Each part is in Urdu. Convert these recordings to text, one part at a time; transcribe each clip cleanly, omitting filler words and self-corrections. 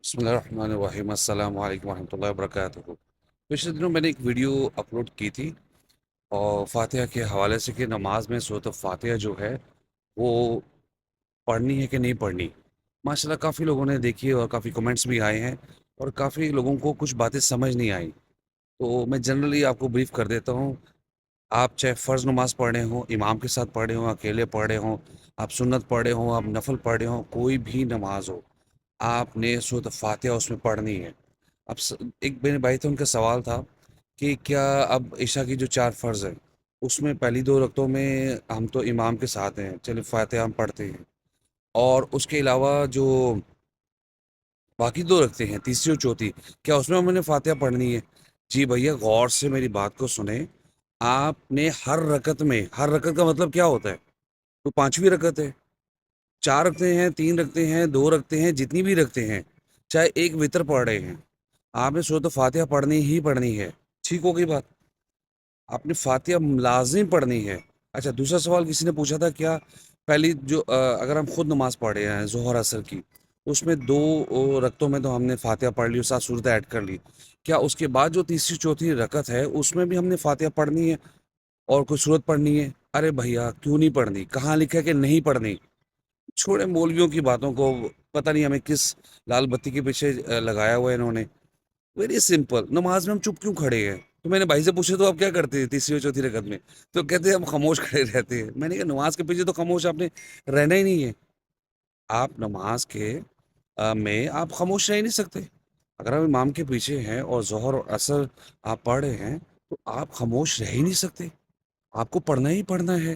بسم اللہ الرحمن الرحیم، السلام علیکم ورحمۃ اللہ وبرکاتہ۔ پچھلے دنوں میں نے ایک ویڈیو اپلوڈ کی تھی اور فاتحہ کے حوالے سے کہ نماز میں صورت فاتحہ جو ہے وہ پڑھنی ہے کہ نہیں پڑھنی۔ ماشاءاللہ کافی لوگوں نے دیکھی اور کافی کمنٹس بھی آئے ہیں اور کافی لوگوں کو کچھ باتیں سمجھ نہیں آئیں، تو میں جنرلی آپ کو بریف کر دیتا ہوں۔ آپ چاہے فرض نماز پڑھ رہے ہوں، امام کے ساتھ پڑھ رہے ہوں، اکیلے پڑھ رہے ہوں، آپ سنت پڑھ رہے ہوں، آپ نفل پڑھ رہے ہوں، کوئی بھی نماز ہو، آپ نے صورت فاتحہ اس میں پڑھنی ہے۔ اب ایک میرے بھائی تھے، ان کا سوال تھا کہ کیا اب عشاء کی جو 4 فرض ہیں اس میں پہلی 2 رکعتوں میں ہم تو امام کے ساتھ ہیں، چلے فاتحہ ہم پڑھتے ہیں، اور اس کے علاوہ جو باقی 2 رکھتے ہیں، تیسری اور چوتھی، کیا اس میں ہم نے فاتحہ پڑھنی ہے؟ جی بھیا، غور سے میری بات کو سنیں۔ آپ نے ہر رکعت میں، ہر رکعت کا مطلب کیا ہوتا ہے؟ تو 5ویں رکعت ہے، 4 رکھتے ہیں، 3 رکھتے ہیں، 2 رکھتے ہیں، جتنی بھی رکھتے ہیں، چاہے ایک وتر پڑھ رہے ہیں، آپ نے سورۃ فاتحہ پڑھنی ہی پڑھنی ہے۔ ٹھیک ہو گئی بات؟ آپ نے فاتحہ لازم پڑھنی ہے۔ اچھا، دوسرا سوال کسی نے پوچھا تھا، کیا پہلی جو اگر ہم خود نماز پڑھ رہے ہیں ظہر اثر کی، اس میں 2 رکعتوں میں تو ہم نے فاتحہ پڑھ لی اور 7 صورتیں ایڈ کر لی، کیا اس کے بعد جو تیسری چوتھی رکعت ہے اس میں بھی ہم نے فاتحہ پڑھنی ہے اور کوئی صورت پڑھنی ہے؟ ارے بھیا، کیوں نہیں پڑھنی؟ کہاں لکھا ہے کہ نہیں پڑھنی؟ چھوڑے مولویوں کی باتوں کو، پتہ نہیں ہمیں کس لال بتی کے پیچھے لگایا ہوا ہے انہوں نے۔ ویری سمپل، نماز میں ہم چپ کیوں کھڑے ہیں؟ تو میں نے بھائی سے پوچھا، تو آپ کیا کرتے ہیں تیسری اور چوتھی رکعت میں؟ تو کہتے ہیں ہم خاموش کھڑے رہتے ہیں۔ میں نے کہا نماز کے پیچھے تو خاموش آپ نے رہنا ہی نہیں ہے۔ آپ نماز کے میں آپ خاموش رہ ہی نہیں سکتے۔ اگر آپ امام کے پیچھے ہیں اور ظہر اور عصر آپ پڑھ رہے ہیں تو آپ خاموش رہ ہی نہیں سکتے، آپ کو پڑھنا ہی پڑھنا ہے۔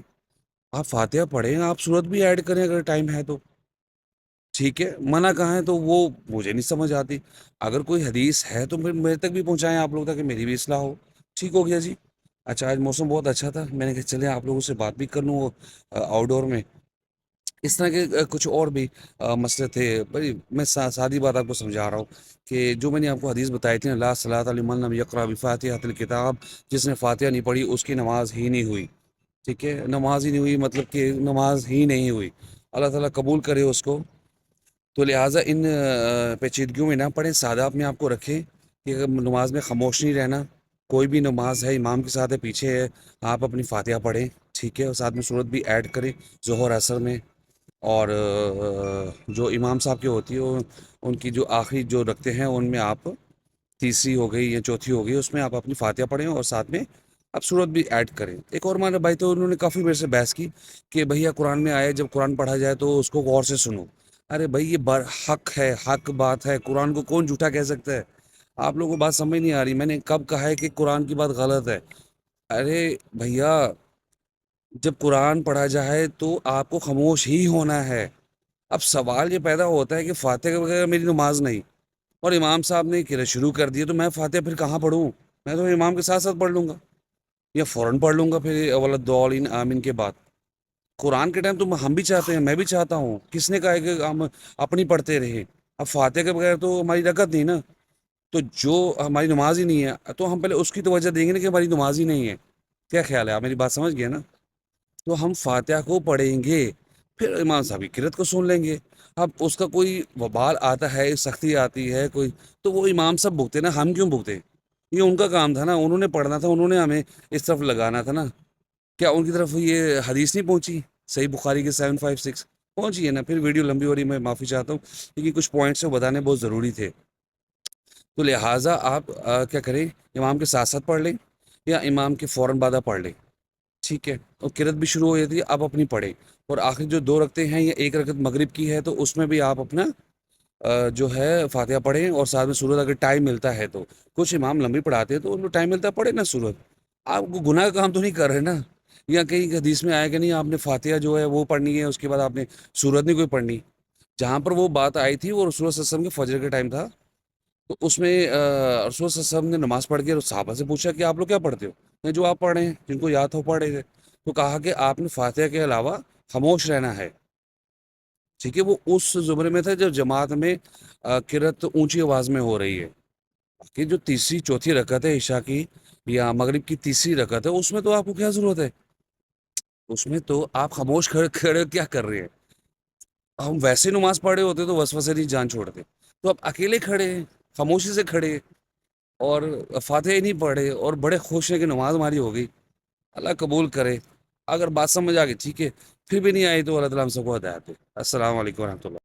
آپ فاتحہ پڑھیں، آپ سورت بھی ایڈ کریں اگر ٹائم ہے تو ٹھیک ہے، منع کہاں ہے تو وہ مجھے نہیں سمجھ آتی۔ اگر کوئی حدیث ہے تو پھر میرے تک بھی پہنچائیں آپ لوگ، تاکہ میری بھی اصلاح ہو۔ ٹھیک ہو گیا جی؟ اچھا، آج موسم بہت اچھا تھا، میں نے کہا چلے آپ لوگوں سے بات بھی کر لوں آؤٹ ڈور میں۔ اس طرح کے کچھ اور بھی مسئلے تھے۔ بھائی میں سادی بات آپ کو سمجھا رہا ہوں کہ جو میں نے آپ کو حدیث بتائی تھی نا، لا صلاۃ لمن لم یقرأ بفاتحۃ الکتاب، جس نے فاتحہ نہیں پڑھی اس کی نماز ہی نہیں ہوئی۔ ٹھیک ہے، نماز ہی نہیں ہوئی مطلب کہ نماز ہی نہیں ہوئی۔ اللہ تعالیٰ قبول کرے اس کو۔ تو لہٰذا ان پیچیدگیوں میں نہ پڑھیں، سادہ اپنے آپ کو رکھیں کہ اگر نماز میں خاموش نہیں رہنا۔ کوئی بھی نماز ہے، امام کے ساتھ ہے، پیچھے ہے، آپ اپنی فاتحہ پڑھیں، ٹھیک ہے، اور ساتھ میں سورت بھی ایڈ کریں ظہر اثر میں۔ اور جو امام صاحب کی ہوتی ہے ان کی جو آخری جو رکھتے ہیں ان میں آپ تیسری ہو گئی یا چوتھی ہو گئی، اس میں آپ اپنی فاتحہ پڑھیں اور ساتھ میں آپ سورت بھی ایڈ کریں۔ ایک اور ہمارے بھائی تو انہوں نے کافی میرے سے بحث کی کہ بھیا قرآن میں آئے، جب قرآن پڑھا جائے تو اس کو غور سے سنو۔ ارے بھائی، یہ حق ہے، حق بات ہے، قرآن کو کون جھوٹا کہہ سکتا ہے؟ آپ لوگوں کو بات سمجھ نہیں آ رہی۔ میں نے کب کہا ہے کہ قرآن کی بات غلط ہے؟ ارے بھیا، جب قرآن پڑھا جائے تو آپ کو خاموش ہی ہونا ہے۔ اب سوال یہ پیدا ہوتا ہے کہ فاتحہ کے بغیر میری نماز نہیں، اور امام صاحب نے قرأت شروع کر دی تو میں فاتحہ پھر کہاں پڑھوں؟ میں تو امام کے ساتھ ساتھ پڑھ لوں گا یا فوراً پڑھ لوں گا پھر ولدالین آمین کے بعد۔ قرآن کے ٹائم تو ہم بھی چاہتے ہیں، میں بھی چاہتا ہوں، کس نے کہا ہے کہ ہم اپنی پڑھتے رہیں؟ اب فاتحہ کے بغیر تو ہماری رکعت نہیں نا، تو جو ہماری نماز ہی نہیں ہے تو ہم پہلے اس کی توجہ دیں گے نا کہ ہماری نماز ہی نہیں ہے۔ کیا خیال ہے؟ آپ میری بات سمجھ گئے نا؟ تو ہم فاتحہ کو پڑھیں گے، پھر امام صاحب کی قرأت کو سن لیں گے۔ اب اس کا کوئی وبال آتا ہے، سختی آتی ہے کوئی، تو وہ امام صاحب بھگتے نا، ہم کیوں بھگتے؟ یہ ان کا کام تھا نا، انہوں نے پڑھنا تھا، انہوں نے ہمیں اس طرف لگانا تھا نا۔ کیا ان کی طرف یہ حدیث نہیں پہنچی؟ صحیح بخاری کے 756 پہنچی ہے نا؟ پھر ویڈیو لمبی ہو رہی، میں معافی چاہتا ہوں، لیکن کچھ پوائنٹس بتانے بہت ضروری تھے۔ تو لہٰذا آپ کیا کریں، امام کے ساتھ ساتھ پڑھ لیں یا امام کے فوراً بعد آپ پڑھ لیں، ٹھیک ہے، اور قرأت بھی شروع ہو جاتی ہے، آپ اپنی پڑھیں۔ اور آخری جو 2 رکھتے ہیں یا 1 رکعت مغرب کی ہے تو اس میں بھی آپ اپنا جو ہے فاتحہ پڑھیں اور ساتھ میں سورت اگر ٹائم ملتا ہے تو۔ کچھ امام لمبی پڑھاتے ہیں تو ان کو ٹائم ملتا ہے پڑھے نا سورت۔ آپ کو گناہ کا کام تو نہیں کر رہے نا؟ یا کہیں حدیث میں آیا کہ نہیں آپ نے فاتحہ جو ہے وہ پڑھنی ہے، اس کے بعد آپ نے سورت نہیں کوئی پڑھنی؟ جہاں پر وہ بات آئی تھی وہ رسول اللہ صلی اللہ علیہ وسلم کے فجر کے ٹائم تھا، تو اس میں رسول صلی اللہ علیہ وسلم نے نماز پڑھ کے صحابہ سے پوچھا کہ آپ لوگ کیا پڑھتے ہو؟ جو آپ پڑھ رہے ہیں، جن کو یاد ہو پڑھ رہے تھے، تو کہا کہ آپ نے فاتحہ کے علاوہ خاموش رہنا ہے، ٹھیک ہے۔ وہ اس زمرے میں تھا جب جماعت میں قرأت اونچی آواز میں ہو رہی ہے، کہ جو تیسری چوتھی رکعت ہے عشاء کی یا مغرب کی تیسری رکعت ہے، اس میں تو آپ کو کیا ضرورت ہے؟ اس میں تو آپ خاموش کھڑے کھڑے کیا کر رہے ہیں؟ ہم ویسے نماز پڑھ رہے ہوتے تو وسوسے نہیں جان چھوڑتے۔ تو آپ اکیلے کھڑے ہیں، خاموشی سے کھڑے اور فاتحہ ہی نہیں پڑھے اور بڑے خوش ہیں کہ نماز ہماری ہو گئی. اللہ قبول کرے. اگر بات سمجھ آ گئی ٹھیک ہے، پھر بھی نہیں آئی تو اللہ تعالیٰ ہم سب کو ہدایت دے. السلام علیکم ورحمۃ اللہ.